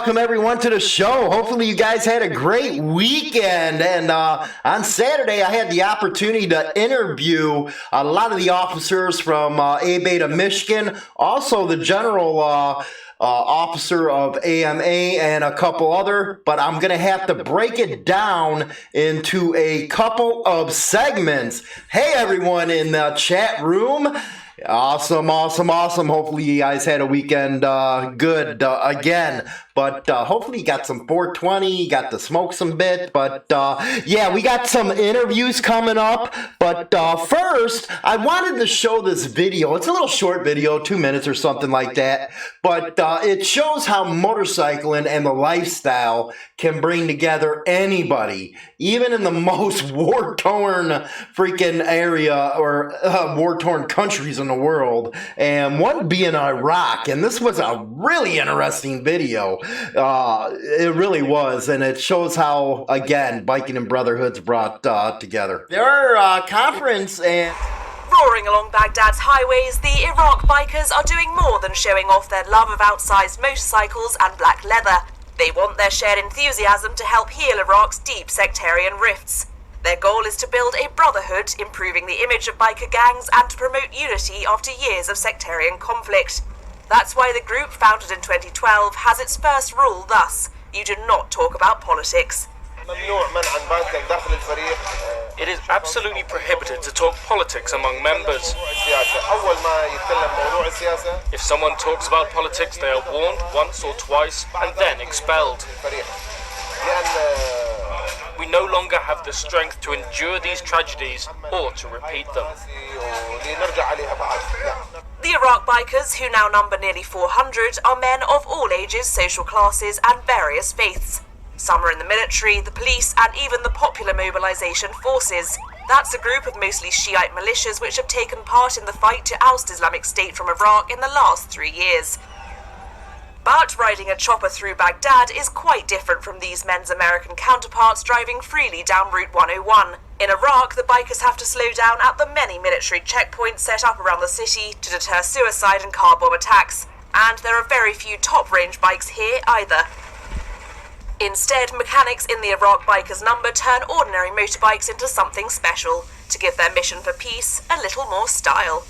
welcome everyone to the show. Hopefully you guys had a great weekend. And on Saturday, I had the opportunity to interview a lot of the officers from ABATE of Michigan, also the general officer of AMA and a couple other, but I'm going to have to break it down into a couple of segments. Hey, everyone in the chat room. Awesome. Hopefully you guys had a weekend good again. But hopefully you got some 420, got to smoke some bit. But yeah, we got some interviews coming up. But first, I wanted to show this video. It's a little short video, 2 minutes or something like that. But it shows how motorcycling and the lifestyle can bring together anybody, even in the most war-torn freaking area or war-torn countries in the world. And one being Iraq. And this was a really interesting video. It really was, and it shows how, again, biking and brotherhood's brought together. Their conference and... Roaring along Baghdad's highways, the Iraq bikers are doing more than showing off their love of outsized motorcycles and black leather. They want their shared enthusiasm to help heal Iraq's deep sectarian rifts. Their goal is to build a brotherhood, improving the image of biker gangs and to promote unity after years of sectarian conflict. That's why the group, founded in 2012, has its first rule thus: you do not talk about politics. It is absolutely prohibited to talk politics among members. If someone talks about politics, they are warned once or twice and then expelled. We no longer have the strength to endure these tragedies or to repeat them. The Iraq bikers, who now number nearly 400, are men of all ages, social classes and various faiths. Some are in the military, the police and even the popular mobilization forces. That's a group of mostly Shiite militias which have taken part in the fight to oust Islamic State from Iraq in the last 3 years. But riding a chopper through Baghdad is quite different from these men's American counterparts driving freely down Route 101. In Iraq, the bikers have to slow down at the many military checkpoints set up around the city to deter suicide and car bomb attacks. And there are very few top-range bikes here either. Instead, mechanics in the Iraq bikers' number turn ordinary motorbikes into something special, to give their mission for peace a little more style.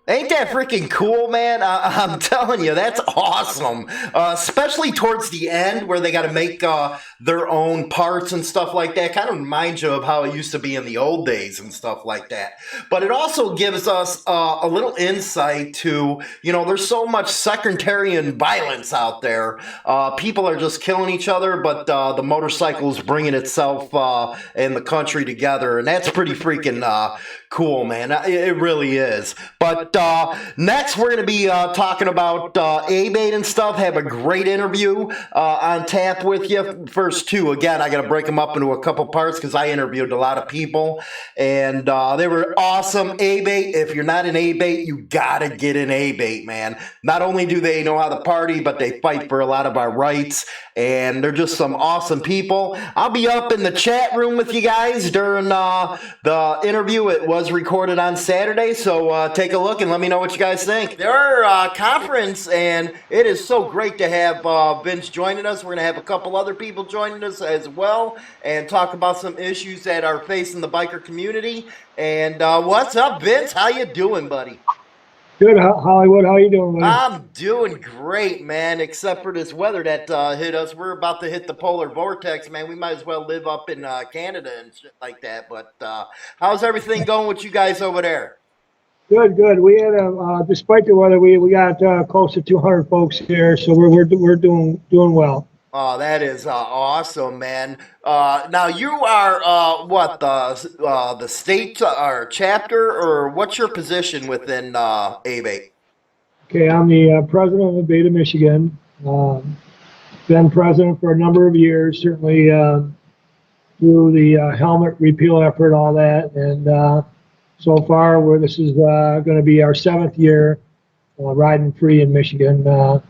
Ain't that freaking cool, man? I'm telling you, that's awesome. Especially towards the end where they got to make their own parts and stuff like that. Kind of reminds you of how it used to be in the old days and stuff like that. But it also gives us a little insight to, you know, there's so much sectarian violence out there. People are just killing each other, but the motorcycle's bringing itself and the country together. And that's pretty freaking cool, man. It really is. But next, we're going to be talking about ABATE and stuff. Have a great interview on tap with you. First two, again, I got to break them up into a couple parts because I interviewed a lot of people, and they were awesome. ABATE, if you're not in ABATE, you got to get in ABATE, man. Not only do they know how to party, but they fight for a lot of our rights, and they're just some awesome people. I'll be up in the chat room with you guys during the interview. It was recorded on Saturday, so take a look and let me know what you guys think. Their conference, and it is so great to have Vince joining us. We're going to have a couple other people joining us as well and talk about some issues that are facing the biker community. And what's up, Vince? How you doing, buddy? Good, Hollywood. How you doing, buddy? I'm doing great, man, except for this weather that hit us. We're about to hit the polar vortex, man. We might as well live up in Canada and shit like that. But how's everything going with you guys over there? Good. We had despite the weather, we got close to 200 folks here, so we're doing well. Oh, that is awesome, man. Now you are what, the state or chapter, or what's your position within ABATE? Okay, I'm the president of ABATE of Michigan. Been president for a number of years, certainly through the helmet repeal effort, all that, and so far this is going to be our 7th year riding free in Michigan, and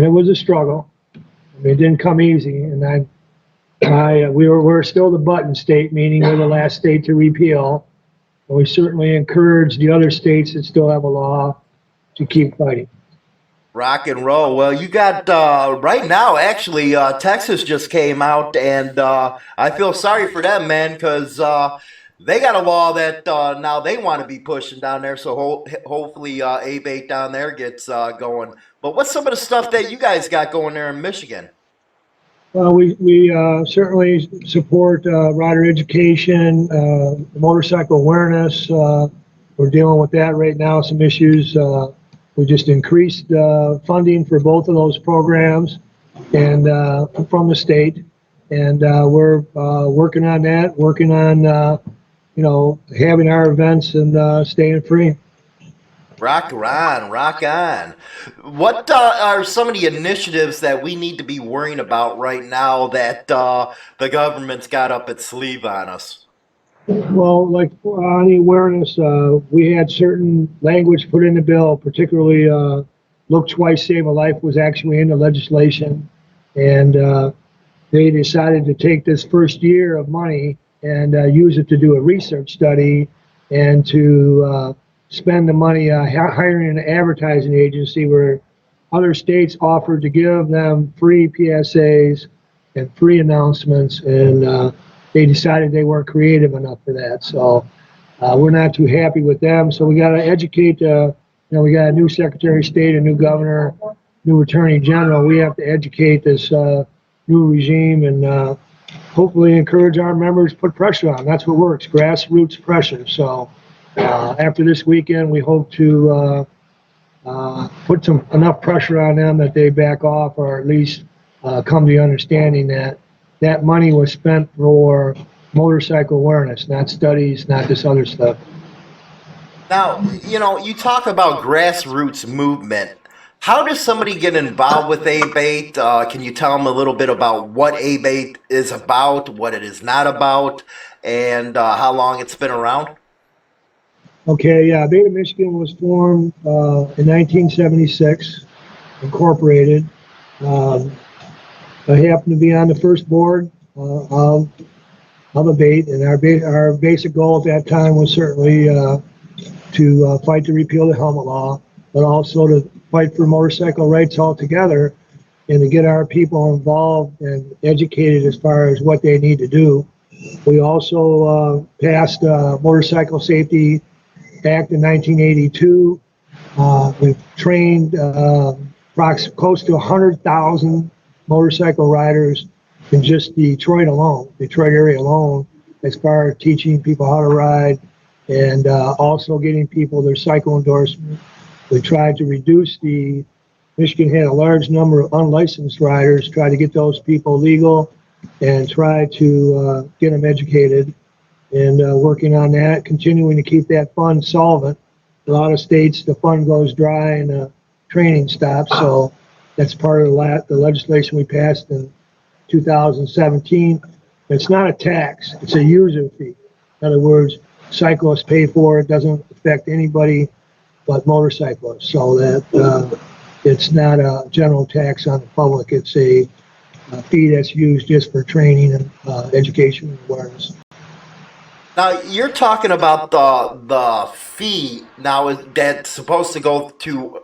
it was a struggle. I mean, it didn't come easy, and we're still the button state, meaning we're the last state to repeal. And we certainly encourage the other states that still have a law to keep fighting. Rock and roll. Well, you got right now. Actually, Texas just came out, and I feel sorry for them, man, because they got a law that now they want to be pushing down there. So hopefully, ABATE down there gets going. But what's some of the stuff that you guys got going there in Michigan? Well, we certainly support rider education, motorcycle awareness. We're dealing with that right now, some issues. We just increased funding for both of those programs and from the state. And we're working on that, working on, having our events and staying free. Rock on, rock on. What are some of the initiatives that we need to be worrying about right now that the government's got up its sleeve on us? Well, like on the awareness, we had certain language put in the bill, particularly look twice, save a life was actually in the legislation. And they decided to take this first year of money and use it to do a research study and to spend the money hiring an advertising agency where other states offered to give them free PSAs and free announcements, and they decided they weren't creative enough for that. So we're not too happy with them. So we got to educate. We got a new Secretary of State, a new governor, new Attorney General. We have to educate this new regime and hopefully encourage our members to put pressure on. That's what works, grassroots pressure. So after this weekend, we hope to put enough pressure on them that they back off, or at least come to the understanding that that money was spent for motorcycle awareness, not studies, not this other stuff. Now, you talk about grassroots movement. How does somebody get involved with ABATE? Can you tell them a little bit about what ABATE is about, what it is not about, and how long it's been around? Okay, yeah, ABATE of Michigan was formed in 1976, incorporated. I happened to be on the first board of ABATE, and our basic goal at that time was certainly to fight to repeal the helmet law, but also to fight for motorcycle rights altogether and to get our people involved and educated as far as what they need to do. We also passed Motorcycle Safety Act in 1982. We've trained close to 100,000 motorcycle riders in just Detroit area alone, as far as teaching people how to ride and also getting people their cycle endorsement. We tried to reduce Michigan had a large number of unlicensed riders, try to get those people legal and try to get them educated, and working on that, continuing to keep that fund solvent. A lot of states, the fund goes dry and the training stops, so that's part of the legislation we passed in 2017. It's not a tax, it's a user fee. In other words, cyclists pay for it, doesn't affect anybody but motorcyclists, so that it's not a general tax on the public. It's a fee that's used just for training and education and awareness. Now, you're talking about the fee now that's supposed to go to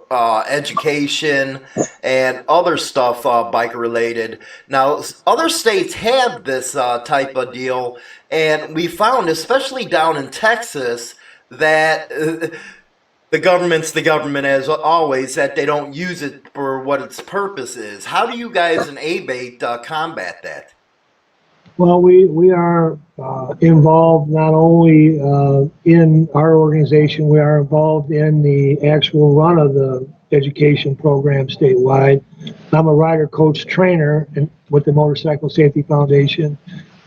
education and other stuff biker related. Now, other states have this type of deal, and we found, especially down in Texas, that the government's the government as always, that they don't use it for what its purpose is. How do you guys in ABATE combat that? Well, we are involved not only in our organization, we are involved in the actual run of the education program statewide. I'm a rider coach trainer with the Motorcycle Safety Foundation,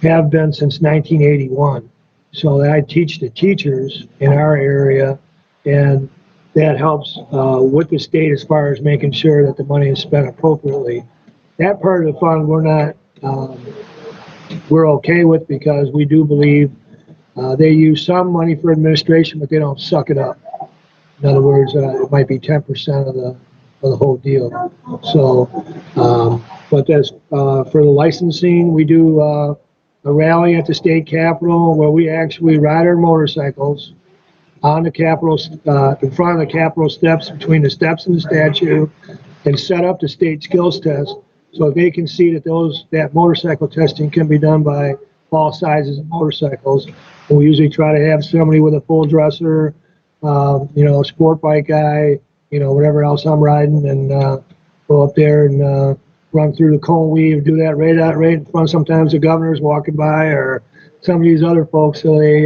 have been since 1981. So I teach the teachers in our area, and that helps with the state as far as making sure that the money is spent appropriately. That part of the fund we're okay with, because we do believe they use some money for administration, but they don't suck it up. In other words, it might be 10% of the whole deal. So, but as for the licensing, we do a rally at the state capitol where we actually ride our motorcycles on the capitol, in front of the capitol steps, between the steps and the statue, and set up the state skills test so they can see that motorcycle testing can be done by all sizes of motorcycles. And we usually try to have somebody with a full dresser, sport bike guy, whatever else I'm riding, and go up there and run through the cone weave, do that right in front. Sometimes the governor's walking by or some of these other folks, so they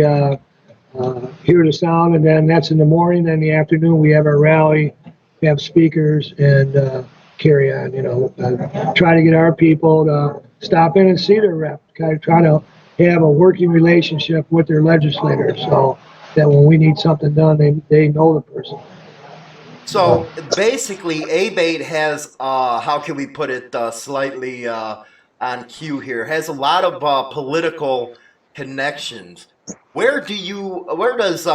hear the sound, and then that's in the morning. Then in the afternoon we have our rally, we have speakers, and carry on. Try to get our people to stop in and see their rep, kind of try to have a working relationship with their legislators, so that when we need something done, they know the person. So basically, ABATE has, how can we put it slightly on cue here, has a lot of political connections. Where does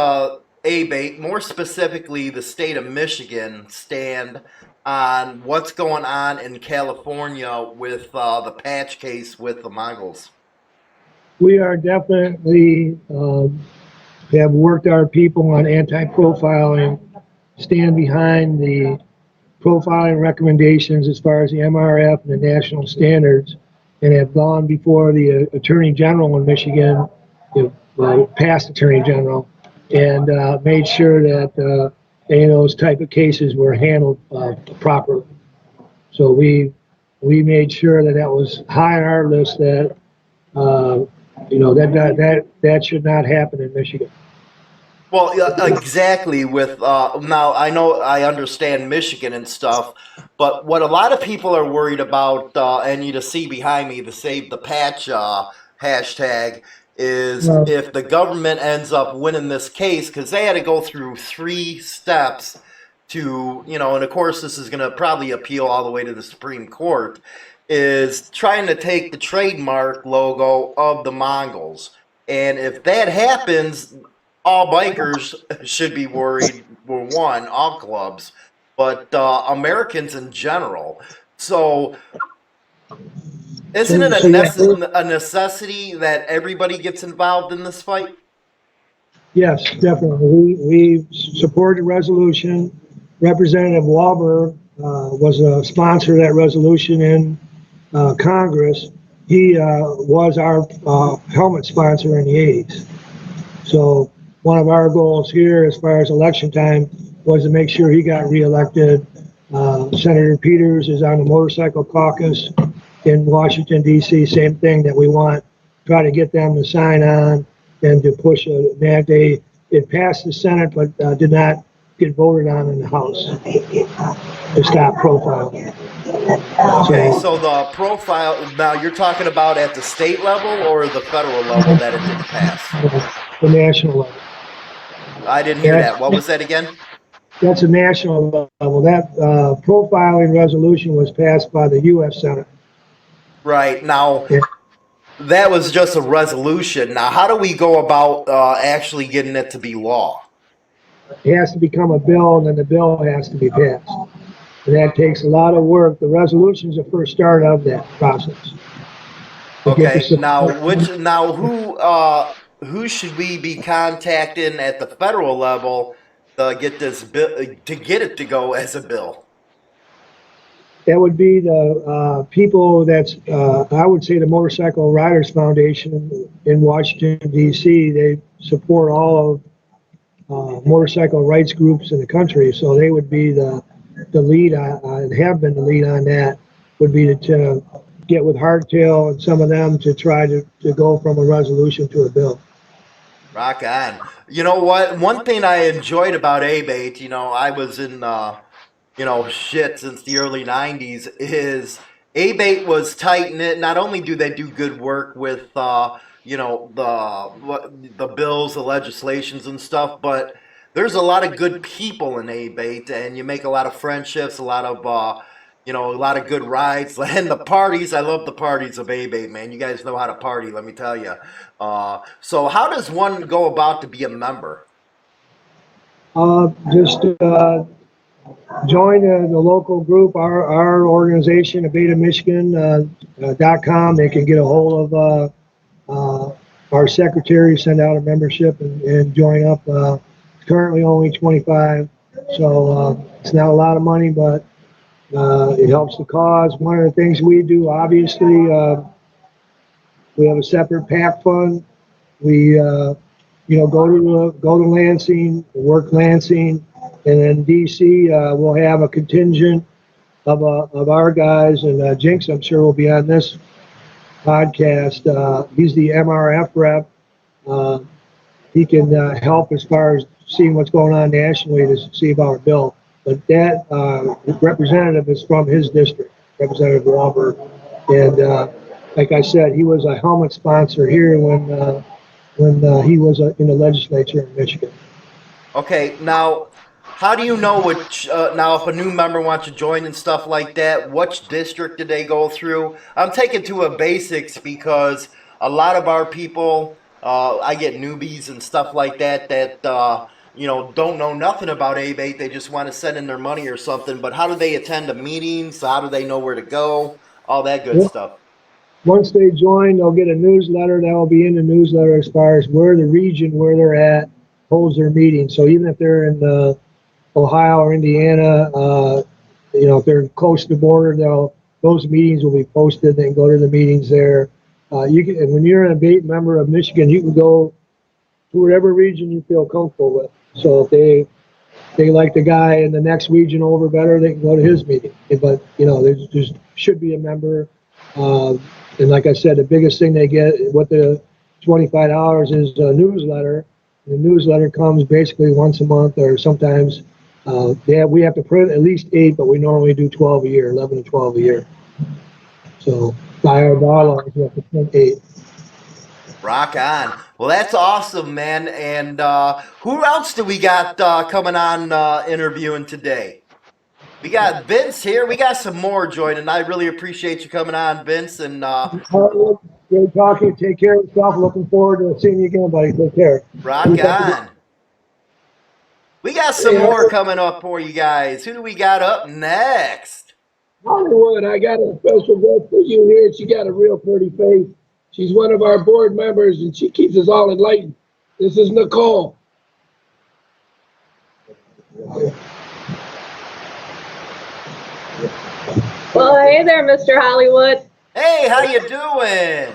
ABATE, more specifically the state of Michigan, stand on what's going on in California with the patch case with the Mongols? We are definitely have worked our people on anti-profiling, stand behind the profiling recommendations as far as the MRF and the national standards, and have gone before the Attorney General in Michigan, past Attorney General, and made sure that any of those type of cases were handled properly. So we made sure that was high on our list, that that should not happen in Michigan. Well, exactly. With now, I understand Michigan and stuff, but what a lot of people are worried about, and you just see behind me the Save the Patch hashtag, is if the government ends up winning this case, because they had to go through 3 steps to, and of course this is going to probably appeal all the way to the Supreme Court, is trying to take the trademark logo of the Mongols. And if that happens, all bikers should be worried, all clubs, but Americans in general. So isn't it a necessity that everybody gets involved in this fight? Yes, definitely. We support the resolution. Representative Wahlberg was a sponsor of that resolution in Congress. He was our helmet sponsor in the 80s. So one of our goals here as far as election time was to make sure he got reelected. Senator Peters is on the motorcycle caucus in Washington, D.C. Same thing, that we want, try to get them to sign on and to push that. It passed the Senate, but did not get voted on in the House to stop profiling. Okay, so the profile, now you're talking about at the state level or the federal level that it didn't pass? The national level. I didn't hear that. What was that again? That's a national level. That profiling resolution was passed by the U.S. Senate. Right. Now, that was just a resolution. Now, how do we go about actually getting it to be law? It has to become a bill, and then the bill has to be passed. And that takes a lot of work. The resolution is the first start of that process. Okay. Now, who should we be contacting at the federal level to get this bill, to get it to go as a bill? That would be the people that's, I would say, the Motorcycle Riders Foundation in Washington, D.C. They support all of motorcycle rights groups in the country, so they would be the lead and have been the lead on that, would be to get with Hardtail and some of them to try to go from a resolution to a bill. Rock on. You know what? One thing I enjoyed about ABATE, I was in, shit since the early 90s, is ABATE was tight-knit. Not only do they do good work with, the bills, the legislations and stuff, but there's a lot of good people in ABATE, and you make a lot of friendships, a lot of good rides, and the parties. I love the parties of ABATE, man. You guys know how to party, let me tell you. So how does one go about to be a member? Just join the local group, our organization, ABATE of Michigan.com. They can get a hold of our secretary, send out a membership, and join up. Currently only $25, so it's not a lot of money, but It helps the cause. One of the things we do, obviously, we have a separate PAC fund. We, go to Lansing, work Lansing, and then DC, we'll have a contingent of our guys, and Jinx, I'm sure, will be on this podcast. He's the MRF rep. He can help as far as seeing what's going on nationally to see about our bill. But that representative is from his district, Representative Walberg. And like I said, he was a helmet sponsor here when he was in the legislature in Michigan. Okay, now, how do you know which, now if a new member wants to join and stuff like that, which district did they go through? I'm taking to a basics because a lot of our people, I get newbies and stuff like that don't know nothing about ABATE. They just want to send in their money or something. But how do they attend the meetings? How do they know where to go? All that good stuff. Once they join, they'll get a newsletter. That will be in the newsletter as far as where the region where they're at holds their meeting. So even if they're in Ohio or Indiana, if they're close to the border, those meetings will be posted. They can go to the meetings there. And when you're an ABATE member of Michigan, you can go to whatever region you feel comfortable with. So if they like the guy in the next region over better, they can go to his meeting. But there should be a member. And like I said, the biggest thing they get, what the $25 is a newsletter. The newsletter comes basically once a month, or sometimes we have to print at least 8, but we normally do 12 a year, 11 to 12 a year. So by our bylaws, we have to print 8. Rock on. Well, that's awesome, man. And who else do we got coming on interviewing today? We got Vince here. We got some more joining. I really appreciate you coming on, Vince. And great talking. Take care of yourself. Looking forward to seeing you again, buddy. Take care. Rock on. We got some more coming up for you guys. Who do we got up next? Hollywood, I got a special guest for you here. She got a real pretty face. She's one of our board members, and she keeps us all enlightened. This is Nicole. Well, hey there, Mr. Hollywood. Hey, how you doing?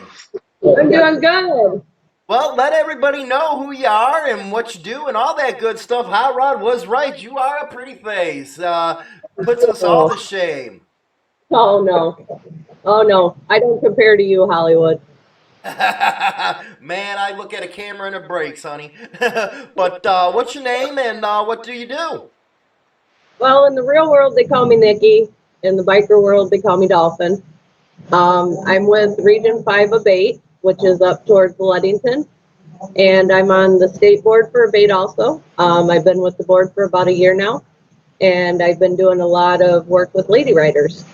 I'm doing good. Well, let everybody know who you are and what you do and all that good stuff. Hot Rod was right. You are a pretty face. Puts us all to shame. Oh, no. Oh, no. I don't compare to you, Hollywood. Man, I look at a camera and it breaks, honey. But what's your name and what do you do? Well, in the real world, they call me Nikki. In the biker world, they call me Dolphin. I'm with Region 5 ABATE, which is up towards Ludington. And I'm on the state board for ABATE also. I've been with the board for about a year now. And I've been doing a lot of work with lady riders.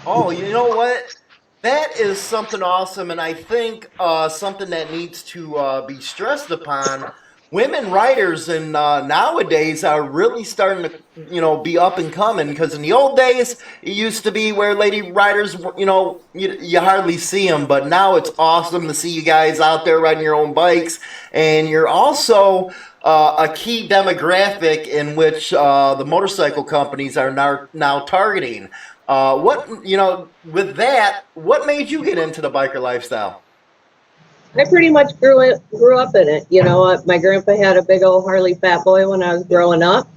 Oh, you know what? That is something awesome, and I think something that needs to be stressed upon. Women riders and nowadays are really starting to, be up and coming, because in the old days, it used to be where lady riders, you hardly see them, but now it's awesome to see you guys out there riding your own bikes, and you're also a key demographic in which the motorcycle companies are now targeting. With that, what made you get into the biker lifestyle? I pretty much grew up in it. My grandpa had a big old Harley Fat Boy when I was growing up,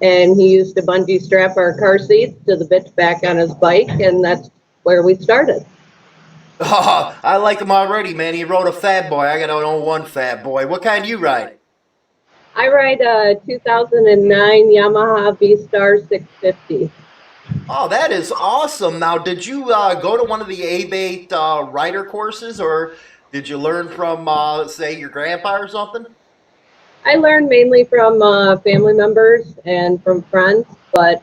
and he used to bungee strap our car seats to the bitch back on his bike, and that's where we started. Oh, I like him already, man. He rode a Fat Boy. I got an 01 Fat Boy. What kind do you ride? I ride a 2009 Yamaha V-Star 650. Oh, that is awesome. Now, did you go to one of the ABATE rider courses, or did you learn from, say, your grandpa or something? I learned mainly from family members and from friends, but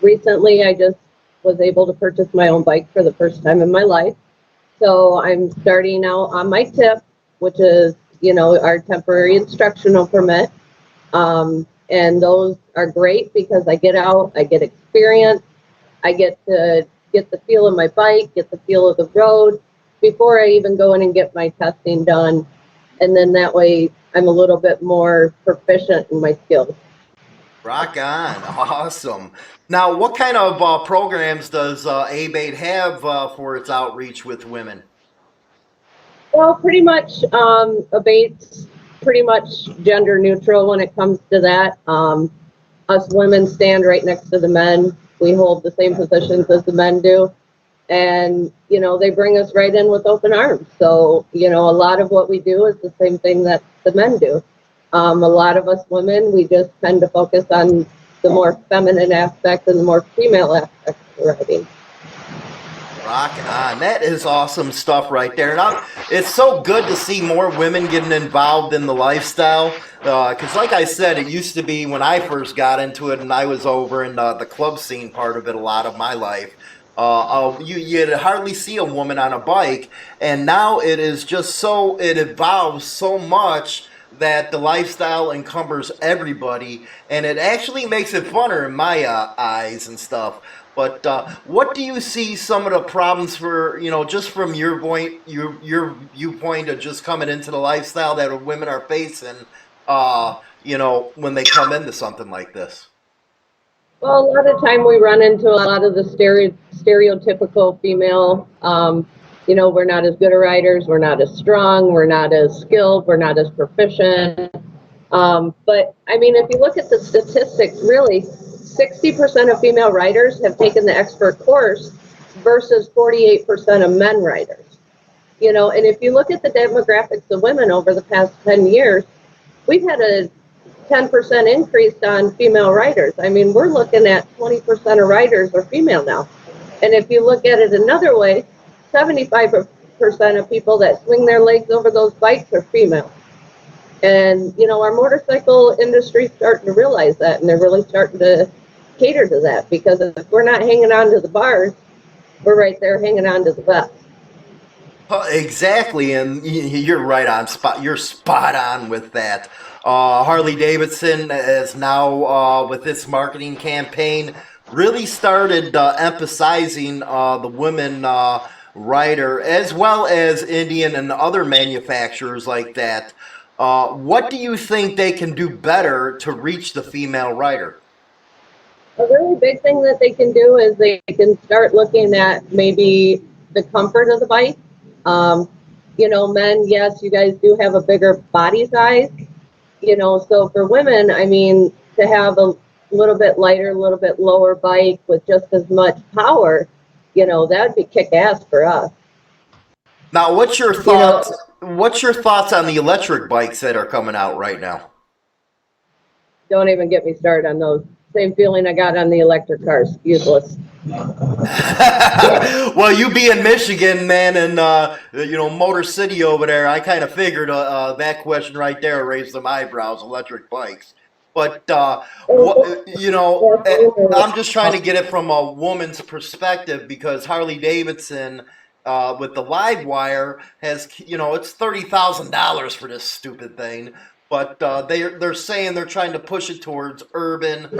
recently I just was able to purchase my own bike for the first time in my life. So I'm starting out on my tip, which is, our temporary instructional permit. And those are great because I get out, I get experience, I get to get the feel of my bike, get the feel of the road before I even go in and get my testing done. And then that way I'm a little bit more proficient in my skills. Rock on. Awesome. Now, what kind of programs does ABATE have for its outreach with women? Well, pretty much, ABATE's pretty much gender neutral when it comes to that. Us women stand right next to the men. We hold the same positions as the men do. And, you know, they bring us right in with open arms. So, you know, a lot of what we do is the same thing that the men do. A lot of us women, we just tend to focus on the more feminine aspect and the more female aspect of riding. Rock on. That is awesome stuff right there. And it's so good to see more women getting involved in the lifestyle. Because like I said, it used to be when I first got into it and I was over in the club scene part of it a lot of my life. You'd hardly see a woman on a bike. And now it is just so, it evolves so much that the lifestyle encumbers everybody. And it actually makes it funner in my eyes and stuff. But what do you see some of the problems for, you know, just from your viewpoint of just coming into the lifestyle that women are facing, you know, when they come into something like this? Well, a lot of time we run into a lot of the stereotypical female, you know, we're not as good at riders, we're not as strong, we're not as skilled, we're not as proficient. But I mean, if you look at the statistics, really, 60% of female riders have taken the expert course versus 48% of men riders. You know, and if you look at the demographics of women over the past 10 years, we've had a 10% increase on female riders. I mean, we're looking at 20% of riders are female now. And if you look at it another way, 75% of people that swing their legs over those bikes are female. And, you know, our motorcycle industry is starting to realize that, and they're really starting to cater to that, because if we're not hanging on to the bars, we're right there hanging on to the vest. Exactly, and you're right on spot. You're spot on with that. Harley Davidson is now, with its marketing campaign, really started emphasizing the women rider, as well as Indian and other manufacturers like that. What do you think they can do better to reach the female rider? A really big thing that they can do is they can start looking at maybe the comfort of the bike. You know, men, yes, you guys do have a bigger body size, you know, so for women, I mean, to have a little bit lighter, a little bit lower bike with just as much power, you know, that'd be kick-ass for us. Now, what's your thoughts? What's your thoughts on the electric bikes that are coming out right now? Don't even get me started on those. Same feeling I got on the electric cars. Useless. Well, you be in Michigan, man, and you know, Motor City over there. I kind of figured that question right there raised some eyebrows. Electric bikes, but you know, I'm just trying to get it from a woman's perspective, because Harley Davidson, with the live wire, has, you know, it's $30,000 for this stupid thing. But they're saying they're trying to push it towards urban,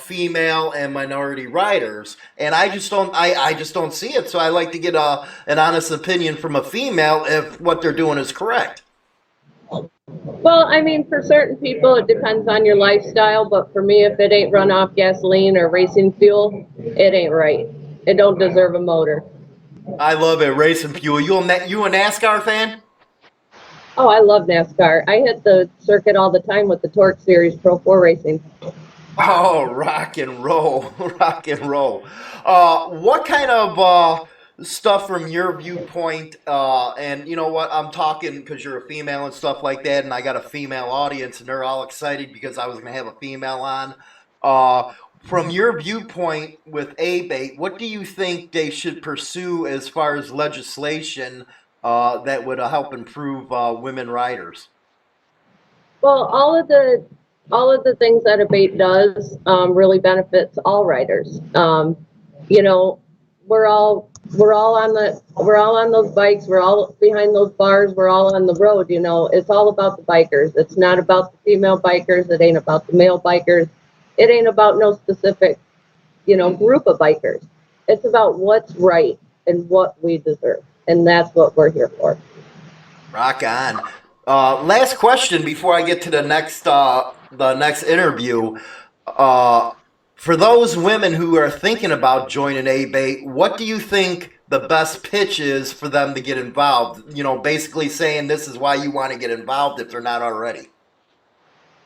female, and minority riders, and I just don't see it. So I like to get an honest opinion from a female if what they're doing is correct. Well, I mean, for certain people, it depends on your lifestyle. But for me, if it ain't run off gasoline or racing fuel, it ain't right. It don't deserve a motor. I love it, racing fuel. You a NASCAR fan? Oh, I love NASCAR. I hit the circuit all the time with the Torque Series Pro 4 racing. Oh, rock and roll, rock and roll. What kind of stuff from your viewpoint, and you know what, I'm talking because you're a female and stuff like that, and I got a female audience, and they're all excited because I was going to have a female on. From your viewpoint with ABATE, what do you think they should pursue as far as legislation that would help improve women riders? Well, all of the things that ABATE does really benefits all riders. You know, we're all on those bikes. We're all behind those bars. We're all on the road. You know, it's all about the bikers. It's not about the female bikers. It ain't about the male bikers. It ain't about no specific, you know, group of bikers. It's about what's right and what we deserve. And that's what we're here for. Rock on. Last question before I get to the next interview. For those women who are thinking about joining ABATE, what do you think the best pitch is for them to get involved? Basically saying this is why you want to get involved if they're not already.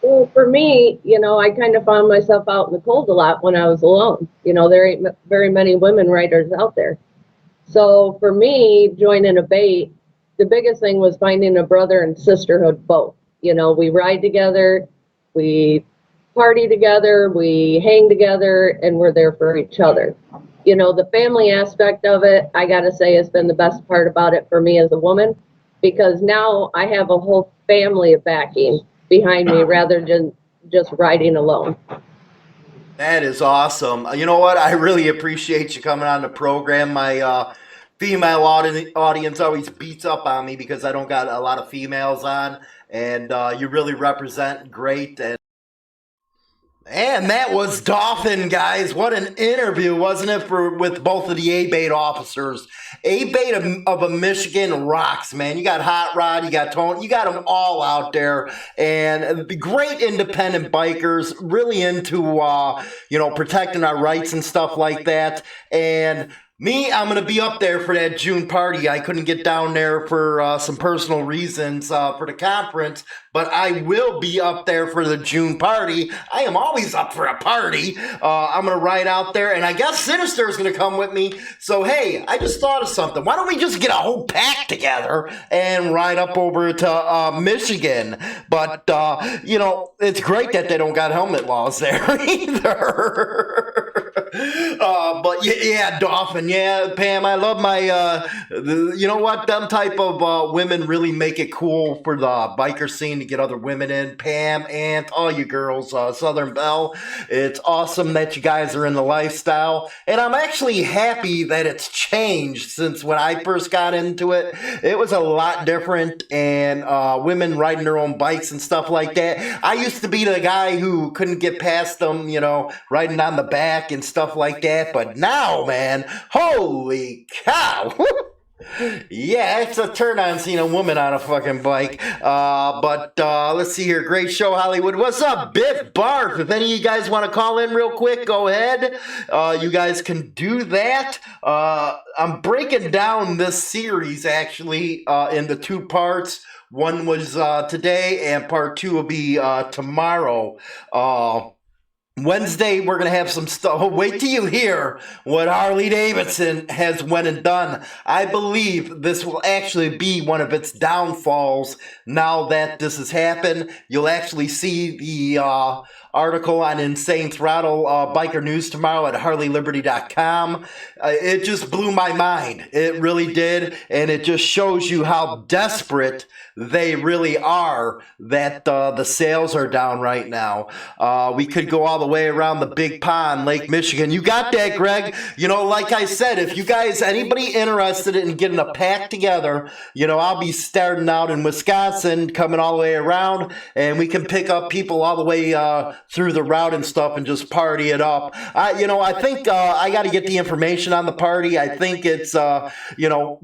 Well, for me, I kind of found myself out in the cold a lot when I was alone. There ain't very many women writers out there. So for me, joining ABATE, the biggest thing was finding a brother and sisterhood both. We ride together, we party together, we hang together, and we're there for each other. The family aspect of it, I gotta say, has been the best part about it for me as a woman, because now I have a whole family of backing behind me rather than just riding alone. That is awesome. You know what? I really appreciate you coming on the program. My female audience always beats up on me because I don't got a lot of females on, and you really represent great. And that was Dolphin, guys. What an interview, wasn't it, with both of the ABATE officers? ABATE of Michigan rocks, man. You got Hot Rod, you got Tone, you got them all out there. And great independent bikers, really into, protecting our rights and stuff like that. And me, I'm going to be up there for that June party. I couldn't get down there for some personal reasons for the conference, but I will be up there for the June party. I am always up for a party. I'm going to ride out there, and I guess Sinister is going to come with me. So, hey, I just thought of something. Why don't we just get a whole pack together and ride up over to Michigan? But, it's great that they don't got helmet laws there either. But yeah, Dolphin, yeah, Pam, I love my, you know what, them type of women really make it cool for the biker scene to get other women in. Pam, Ant, all you girls, Southern Belle, it's awesome that you guys are in the lifestyle, and I'm actually happy that it's changed since when I first got into it. It was a lot different, and women riding their own bikes and stuff like that. I used to be the guy who couldn't get past them, riding on the back and stuff like that, but now, man, holy cow. Yeah, it's a turn on seeing a woman on a fucking bike. But let's see here. Great show, Hollywood. What's up, Biff Barf? If any of you guys want to call in real quick, go ahead. You guys can do that. I'm breaking down this series actually into two parts. One was today, and part two will be tomorrow. Wednesday, we're going to have some stuff. Wait till you hear what Harley Davidson has went and done. I believe this will actually be one of its downfalls now that this has happened. You'll actually see the article on Insane Throttle Biker News tomorrow at HarleyLiberty.com. It just blew my mind. It really did. And it just shows you how desperate they really are that the sales are down right now. We could go all the way around the big pond, Lake Michigan. You got that, Greg? Like I said, if you guys, anybody interested in getting a pack together, I'll be starting out in Wisconsin, coming all the way around, and we can pick up people all the way through the route and stuff and just party it up. I think I got to get the information on the party. I think it's,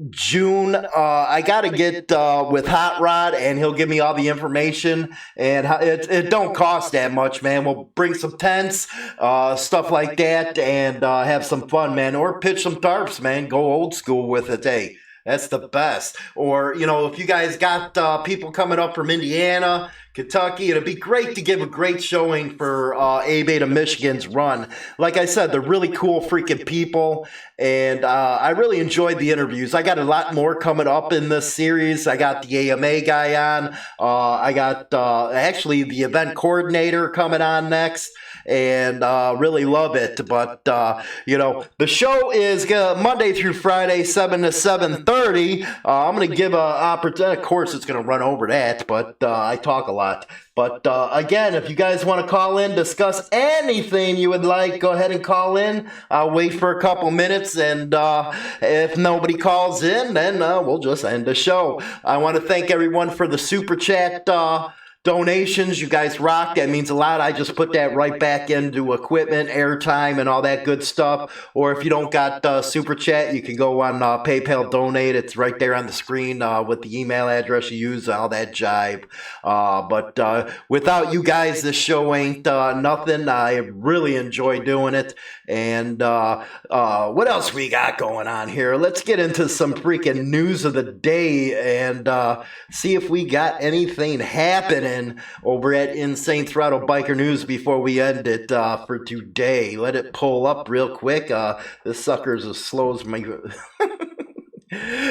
June. I got to get with Hot Rod, and he'll give me all the information, and it don't cost that much, man. We'll bring some tents, stuff like that, and have some fun, man, or pitch some tarps, man. Go old school with it, hey. That's the best. Or, if you guys got people coming up from Indiana, Kentucky, it'd be great to give a great showing for ABATE of Michigan's run. Like I said, they're really cool freaking people, and I really enjoyed the interviews. I got a lot more coming up in this series. I got the AMA guy on. I got actually the event coordinator coming on next. And really love it. But, the show is Monday through Friday, 7 to 7:30. I'm going to give an opportunity. Of course, it's going to run over that, but I talk a lot. But, again, if you guys want to call in, discuss anything you would like, go ahead and call in. I'll wait for a couple minutes, and if nobody calls in, then we'll just end the show. I want to thank everyone for the Super Chat donations. You guys rock. That means a lot. I just put that right back into equipment, airtime, and all that good stuff. Or if you don't got Super Chat, you can go on PayPal Donate. It's right there on the screen with the email address you use, all that jive. But without you guys, this show ain't nothing. I really enjoy doing it. And what else we got going on here? Let's get into some freaking news of the day and see if we got anything happening over at Insane Throttle Biker News before we end it for today. Let it pull up real quick. This sucker's as slow as my...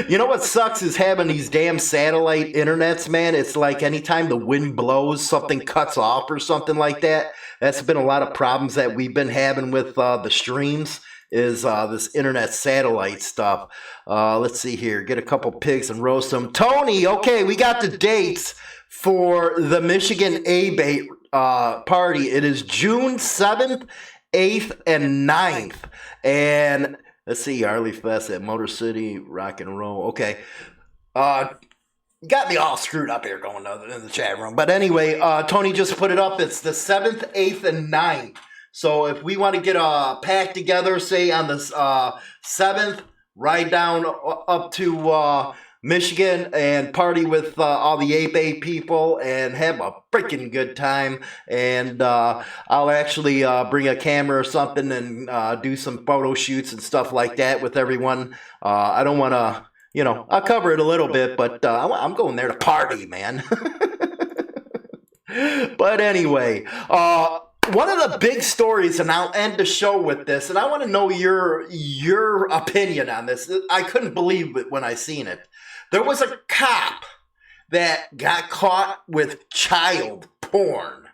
You know what sucks is having these damn satellite internets, man. It's like anytime the wind blows, something cuts off or something like that. That's been a lot of problems that we've been having with the streams is this internet satellite stuff. Let's see here. Get a couple pigs and roast them. Tony, okay, we got the dates for the Michigan ABATE party. It is June 7th, 8th, and 9th. And let's see, Harley Fest at Motor City, Rock and Roll. Okay. Got me all screwed up here going in the chat room. But anyway, Tony just put it up. It's the 7th, 8th, and 9th. So if we want to get a pack together, say on the 7th, ride down up to Michigan and party with all the ABATE people and have a freaking good time. And I'll actually bring a camera or something and do some photo shoots and stuff like that with everyone. I don't want to, I'll cover it a little bit, but I'm going there to party, man. But anyway, one of the big stories, and I'll end the show with this, and I want to know your opinion on this. I couldn't believe it when I seen it. There was a cop that got caught with child porn,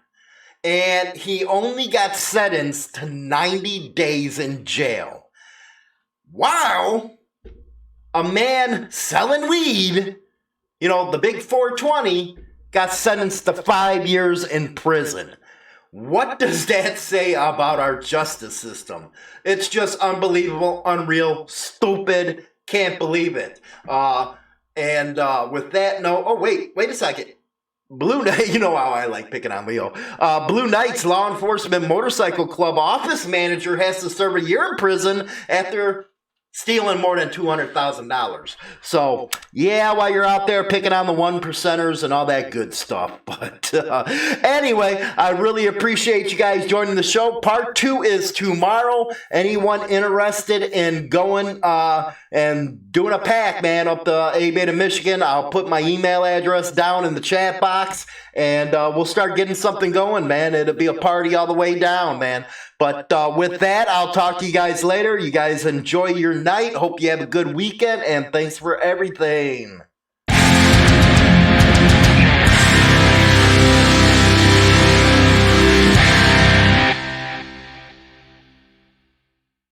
and he only got sentenced to 90 days in jail. Wow! A man selling weed, the big 420, got sentenced to 5 years in prison. What does that say about our justice system? It's just unbelievable, unreal, stupid, can't believe it. And with that note, wait a second. Blue Knight, you know how I like picking on Leo. Blue Knight's Law Enforcement Motorcycle Club office manager has to serve a year in prison after stealing more than $200,000. So, yeah, while you're out there picking on the 1%ers and all that good stuff. But anyway, I really appreciate you guys joining the show. Part 2 is tomorrow. Anyone interested in going and doing a pack, man, up the ABATE of Michigan, I'll put my email address down in the chat box, and we'll start getting something going, man. It'll be a party all the way down, man. But with that, I'll talk to you guys later. You guys enjoy your night. Hope you have a good weekend, and thanks for everything.